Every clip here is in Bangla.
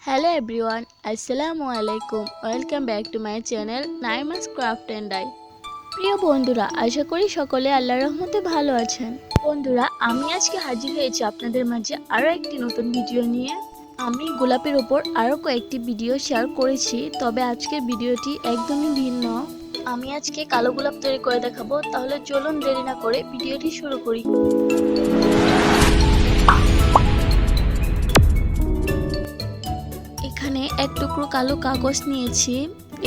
Hello everyone, Assalamoalaikum. Welcome back to my channel Naima's Craft and Dye. প্রিয় বন্ধুরা, আশা করি সকলে আল্লাহর রহমতে ভালো আছেন। বন্ধুরা, আমি আজকে হাজির হয়েছি আপনাদের মাঝে আরো একটি নতুন ভিডিও নিয়ে। আমি গোলাপের উপর আরো কয়েকটি ভিডিও শেয়ার করেছি, তবে আজকের ভিডিওটি একদমই ভিন্ন। আমি আজকে কালো গোলাপ তৈরি করে দেখাবো, তাহলে চলুন দেরি না করে ভিডিওটি শুরু করি। এখানে এক টুকরো কালো কাগজ নিয়েছি,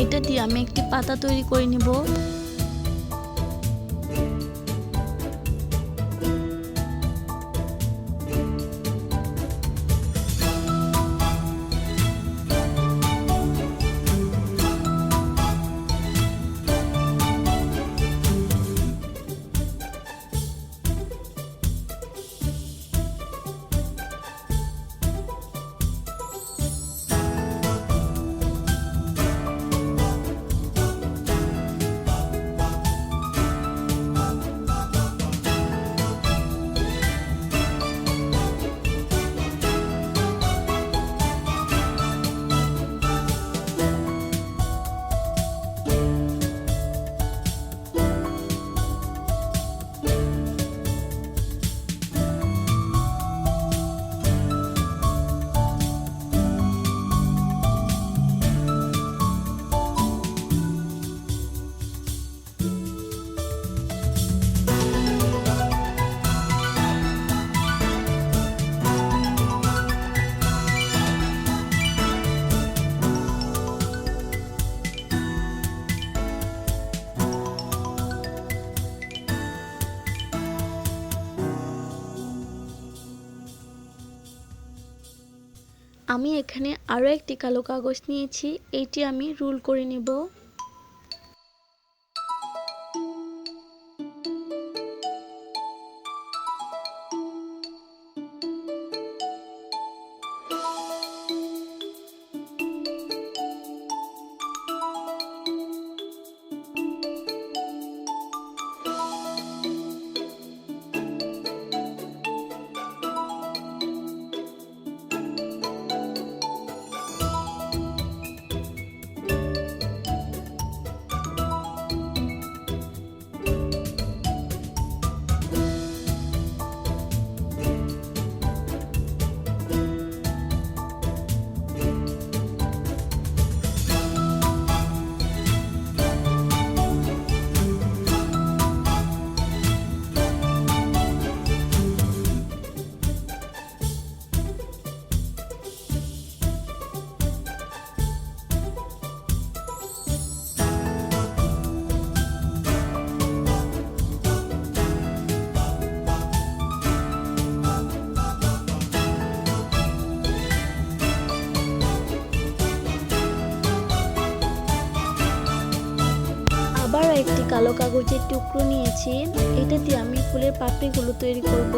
এটা দিয়ে আমি একটি পাতা তৈরি করে নিব। আমি এখানে আরো একটি কালো কাগজ নিয়েছি, এটি আমি রোল করে নেব। আবার একটি কালো কাগজের টুকরো নিয়েছি, এটা দিয়ে আমি ফুলের পাপড়িগুলো তৈরি করব।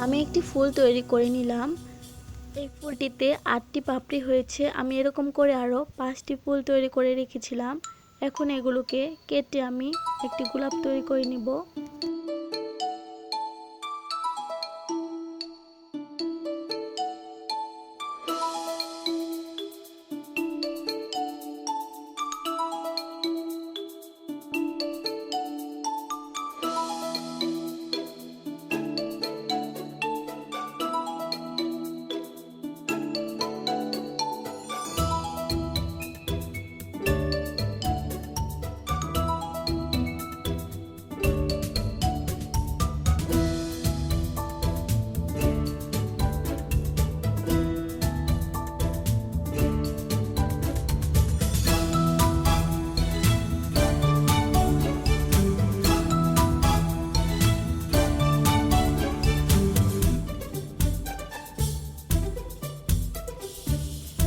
আমি একটি ফুল তৈরি করে নিলাম। এই ফুলটিতে 8টি পাপড়ি হয়েছে। আমি এরকম করে আরো 5টি ফুল তৈরি করে রেখেছিলাম। এখন এগুলোকে কেটে আমি একটি গোলাপ তৈরি করে নিব।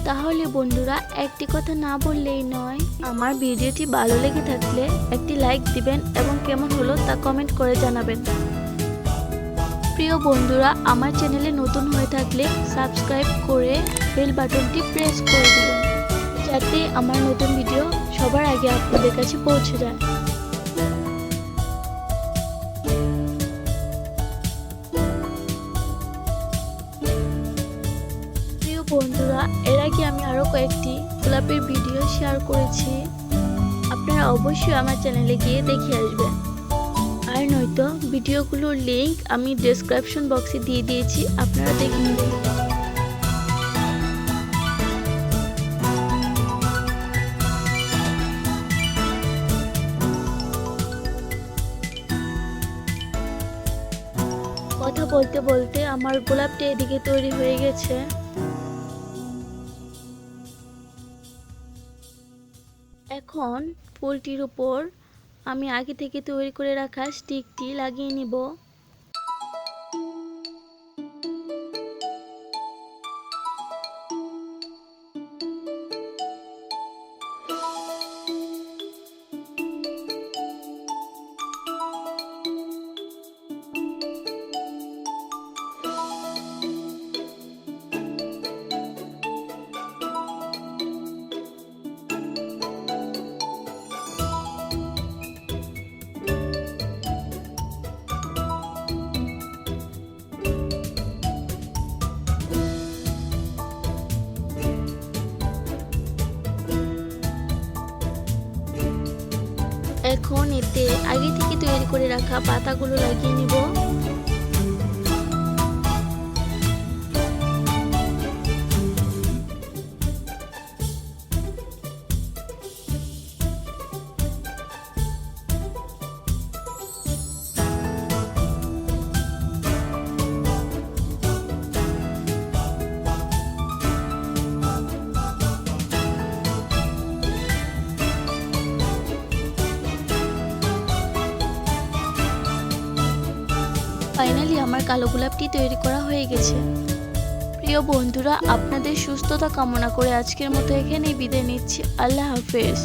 তাহলে বন্ধুরা একটি কথা না বললেই নয়, আমার ভিডিওটি ভালো লেগে থাকলে একটি লাইক দিবেন এবং কেমন হলো তা কমেন্ট করে জানাবেন। প্রিয় বন্ধুরা, আমার চ্যানেলে নতুন হয়ে থাকলে সাবস্ক্রাইব করে বেল বাটনটি প্রেস করে দিবেন, যাতে আমার নতুন ভিডিও সবার আগে আপনাদের কাছে পৌঁছে যায়। প্রিয় বন্ধুরা, এর আগে আমি আরো কয়েকটি গোলাপের ভিডিও শেয়ার করেছি, আপনারা অবশ্যই আমার চ্যানেলে গিয়ে দেখে আসবেন। আর নয়তো ভিডিওগুলোর লিংক আমি ডেসক্রিপশন বক্সে দিয়ে দিয়েছি, আপনারা দেখে নেবেন। কথা বলতে বলতে আমার গোলাপটা এদিকে তৈরি হয়ে গেছে। এখন ফুলটির উপর আমি আগে থেকে তৈরি করে রাখা স্টিকটি লাগিয়ে নিব। এখন এতে আগে থেকে তৈরি করে রাখা পাতাগুলো লাগিয়ে নিব। ফাইনালি আমার কালো গোলাপটি তৈরি করা হয়ে গেছে। প্রিয় বন্ধুরা, আপনাদের সুস্থতা কামনা করে আজকের মতো এখানেই বিদায় নিচ্ছি। আল্লাহ হাফেজ।